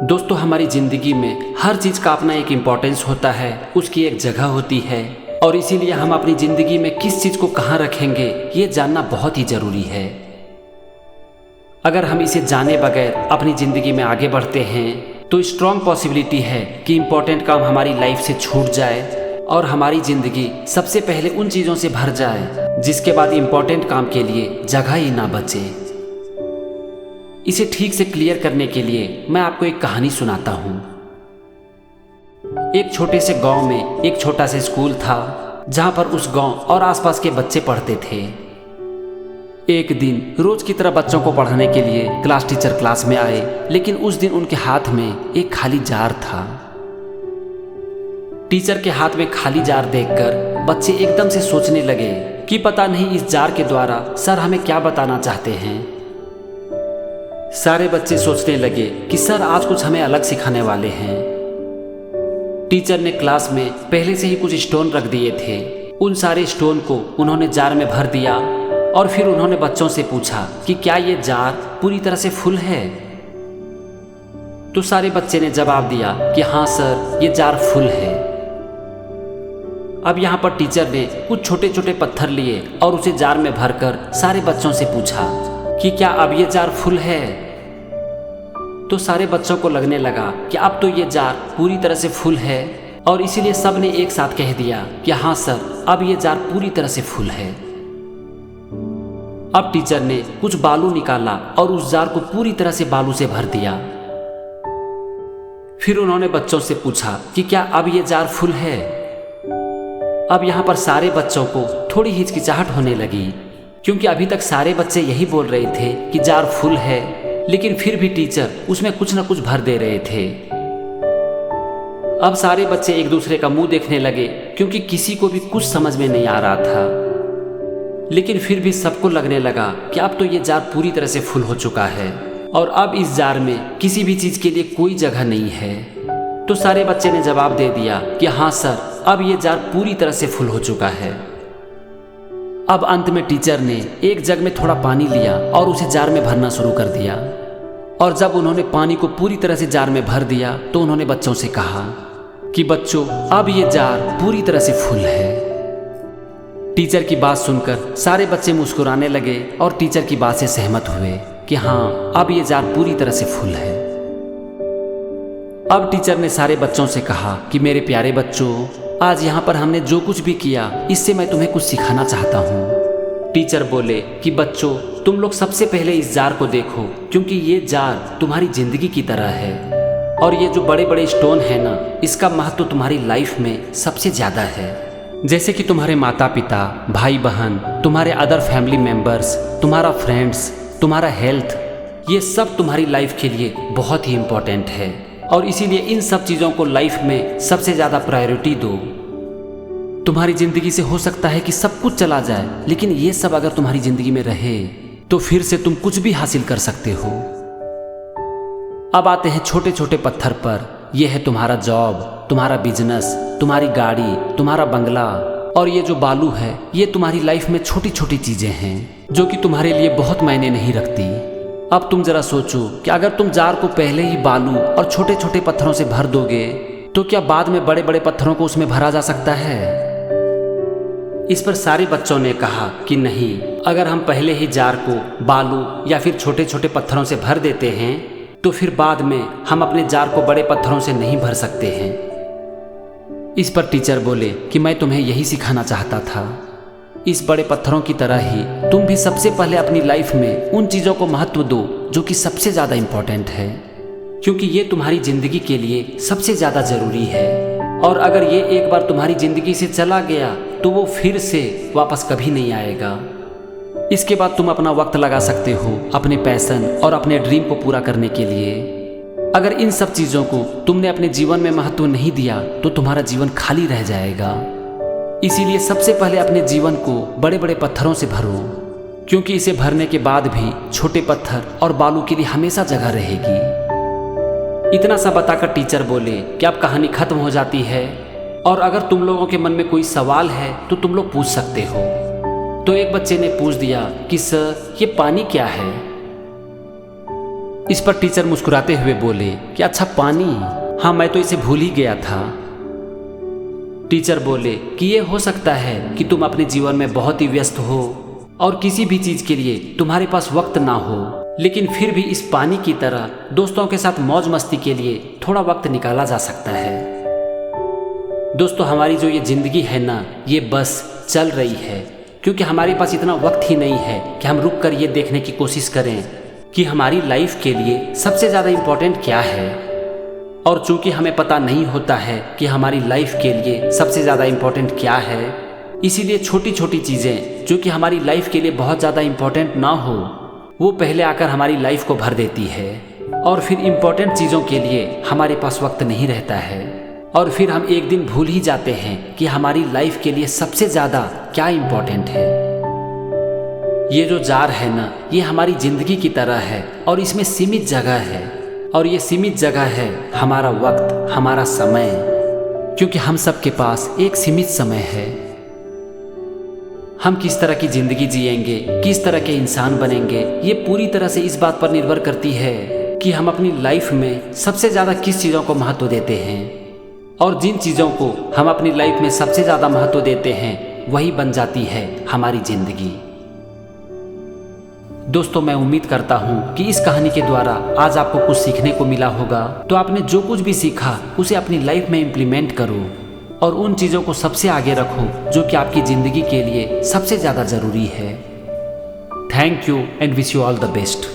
दोस्तों, हमारी ज़िंदगी में हर चीज़ का अपना एक इम्पोर्टेंस होता है, उसकी एक जगह होती है और इसीलिए हम अपनी ज़िंदगी में किस चीज़ को कहाँ रखेंगे ये जानना बहुत ही ज़रूरी है। अगर हम इसे जाने बगैर अपनी ज़िंदगी में आगे बढ़ते हैं तो स्ट्रॉन्ग पॉसिबिलिटी है कि इम्पोर्टेंट काम हमारी लाइफ से छूट जाए और हमारी ज़िंदगी सबसे पहले उन चीज़ों से भर जाए जिसके बाद इम्पोर्टेंट काम के लिए जगह ही ना बचे। इसे ठीक से क्लियर करने के लिए मैं आपको एक कहानी सुनाता हूँ। एक छोटे से गांव में एक छोटा सा स्कूल था जहां पर उस गांव और आसपास के बच्चे पढ़ते थे। एक दिन रोज की तरह बच्चों को पढ़ाने के लिए क्लास टीचर क्लास में आए, लेकिन उस दिन उनके हाथ में एक खाली जार था। टीचर के हाथ में खाली जार देखकर बच्चे एकदम से सोचने लगे कि पता नहीं इस जार के द्वारा सर हमें क्या बताना चाहते हैं। सारे बच्चे सोचने लगे कि सर आज कुछ हमें अलग सिखाने वाले हैं। टीचर ने क्लास में पहले से ही कुछ स्टोन रख दिए थे। उन सारे स्टोन को उन्होंने जार में भर दिया और फिर उन्होंने बच्चों से पूछा कि क्या ये जार पूरी तरह से फुल है। तो सारे बच्चे ने जवाब दिया कि हाँ सर, ये जार फुल है। अब यहाँ पर टीचर ने कुछ छोटे छोटे पत्थर लिए और उसे जार में भरकर सारे बच्चों से पूछा कि क्या अब ये जार फुल है। तो सारे बच्चों को लगने लगा कि अब तो ये जार पूरी तरह से फुल है और इसीलिए सब ने एक साथ कह दिया कि हाँ सर, अब ये जार पूरी तरह से फुल है। अब टीचर ने कुछ बालू निकाला और उस जार को पूरी तरह से बालू से भर दिया। फिर उन्होंने बच्चों से पूछा कि क्या अब ये जार फुल है। अब यहाँ पर सारे बच्चों को थोड़ी हिचकिचाहट होने लगी क्योंकि अभी तक सारे बच्चे यही बोल रहे थे कि जार फुल है, लेकिन फिर भी टीचर उसमें कुछ न कुछ भर दे रहे थे। अब सारे बच्चे एक दूसरे का मुंह देखने लगे क्योंकि किसी को भी कुछ समझ में नहीं आ रहा था, लेकिन फिर भी सबको लगने लगा कि अब तो ये जार पूरी तरह से फुल हो चुका है और अब इस जार में किसी भी चीज़ के लिए कोई जगह नहीं है। तो सारे बच्चे ने जवाब दे दिया कि हाँ सर, अब ये जार पूरी तरह से फुल हो चुका है। अब अंत में टीचर ने एक जग में थोड़ा पानी लिया और उसे जार में भरना शुरू कर दिया और जब उन्होंने पानी को पूरी तरह से जार में भर दिया तो उन्होंने बच्चों से कहा कि बच्चों, अब ये जार पूरी तरह से फुल है। टीचर की बात सुनकर सारे बच्चे मुस्कुराने लगे और टीचर की बात से सहमत हुए कि हाँ, अब ये जार पूरी तरह से फुल है। अब टीचर ने सारे बच्चों से कहा कि मेरे प्यारे बच्चों, आज यहाँ पर हमने जो कुछ भी किया इससे मैं तुम्हें कुछ सिखाना चाहता हूँ। टीचर बोले कि बच्चों, तुम लोग सबसे पहले इस जार को देखो क्योंकि ये जार तुम्हारी जिंदगी की तरह है और ये जो बड़े बड़े स्टोन है ना, इसका महत्व तुम्हारी लाइफ में सबसे ज़्यादा है। जैसे कि तुम्हारे माता पिता, भाई बहन, तुम्हारे अदर फैमिली मेम्बर्स, तुम्हारा फ्रेंड्स, तुम्हारा हेल्थ, ये सब तुम्हारी लाइफ के लिए बहुत ही इम्पोर्टेंट है और इसीलिए इन सब चीज़ों को लाइफ में सबसे ज़्यादा प्रायोरिटी दो। तुम्हारी ज़िंदगी से हो सकता है कि सब कुछ चला जाए, लेकिन ये सब अगर तुम्हारी ज़िंदगी में रहे तो फिर से तुम कुछ भी हासिल कर सकते हो। अब आते हैं छोटे छोटे पत्थर पर। यह है तुम्हारा जॉब, तुम्हारा बिजनेस, तुम्हारी गाड़ी, तुम्हारा बंगला और ये जो बालू है ये तुम्हारी लाइफ में छोटी छोटी चीज़ें हैं जो कि तुम्हारे लिए बहुत मायने नहीं रखती। अब तुम जरा सोचो कि अगर तुम जार को पहले ही बालू और छोटे छोटे पत्थरों से भर दोगे तो क्या बाद में बड़े बड़े पत्थरों को उसमें भरा जा सकता है। इस पर सारे बच्चों ने कहा कि नहीं, अगर हम पहले ही जार को बालू या फिर छोटे छोटे पत्थरों से भर देते हैं तो फिर बाद में हम अपने जार को बड़े पत्थरों से नहीं भर सकते हैं। इस पर टीचर बोले कि मैं तुम्हें यही सिखाना चाहता था। इस बड़े पत्थरों की तरह ही तुम भी सबसे पहले अपनी लाइफ में उन चीज़ों को महत्व दो जो कि सबसे ज़्यादा इम्पोर्टेंट है, क्योंकि ये तुम्हारी ज़िंदगी के लिए सबसे ज़्यादा ज़रूरी है और अगर ये एक बार तुम्हारी ज़िंदगी से चला गया तो वो फिर से वापस कभी नहीं आएगा। इसके बाद तुम अपना वक्त लगा सकते हो अपने पैशन और अपने ड्रीम को पूरा करने के लिए। अगर इन सब चीज़ों को तुमने अपने जीवन में महत्व नहीं दिया तो तुम्हारा जीवन खाली रह जाएगा। इसीलिए सबसे पहले अपने जीवन को बड़े बड़े पत्थरों से भरो, क्योंकि इसे भरने के बाद भी छोटे पत्थर और बालू के लिए हमेशा जगह रहेगी। इतना सा बताकर टीचर बोले कि अब कहानी खत्म हो जाती है और अगर तुम लोगों के मन में कोई सवाल है तो तुम लोग पूछ सकते हो। तो एक बच्चे ने पूछ दिया कि सर, ये पानी क्या है। इस पर टीचर मुस्कुराते हुए बोले कि अच्छा पानी, हाँ मैं तो इसे भूल ही गया था। टीचर बोले कि ये हो सकता है कि तुम अपने जीवन में बहुत ही व्यस्त हो और किसी भी चीज के लिए तुम्हारे पास वक्त ना हो, लेकिन फिर भी इस पानी की तरह दोस्तों के साथ मौज मस्ती के लिए थोड़ा वक्त निकाला जा सकता है। दोस्तों, हमारी जो ये जिंदगी है ना, ये बस चल रही है क्योंकि हमारे पास इतना वक्त ही नहीं है कि हम रुक कर ये देखने की कोशिश करें कि हमारी लाइफ के लिए सबसे ज़्यादा इम्पोर्टेंट क्या है। और चूंकि हमें पता नहीं होता है कि हमारी लाइफ के लिए सबसे ज़्यादा इम्पोर्टेंट क्या है, इसीलिए छोटी छोटी चीज़ें जो कि हमारी लाइफ के लिए बहुत ज़्यादा इम्पोर्टेंट ना हो, वो पहले आकर हमारी लाइफ को भर देती है और फिर इम्पोर्टेंट चीज़ों के लिए हमारे पास वक्त नहीं रहता है और फिर हम एक दिन भूल ही जाते हैं कि हमारी लाइफ के लिए सबसे ज़्यादा क्या इम्पोर्टेंट है। ये जो जार है ना, ये हमारी ज़िंदगी की तरह है और इसमें सीमित जगह है और ये सीमित जगह है हमारा वक्त, हमारा समय, क्योंकि हम सबके पास एक सीमित समय है। हम किस तरह की ज़िंदगी जिएंगे, किस तरह के इंसान बनेंगे, ये पूरी तरह से इस बात पर निर्भर करती है कि हम अपनी लाइफ में सबसे ज़्यादा किस चीज़ों को महत्व देते हैं। और जिन चीज़ों को हम अपनी लाइफ में सबसे ज़्यादा महत्व देते हैं वही बन जाती है हमारी ज़िंदगी। दोस्तों, मैं उम्मीद करता हूँ कि इस कहानी के द्वारा आज आपको कुछ सीखने को मिला होगा। तो आपने जो कुछ भी सीखा उसे अपनी लाइफ में इम्प्लीमेंट करो और उन चीज़ों को सबसे आगे रखो जो कि आपकी ज़िंदगी के लिए सबसे ज़्यादा ज़रूरी है। Thank you and wish you all the best.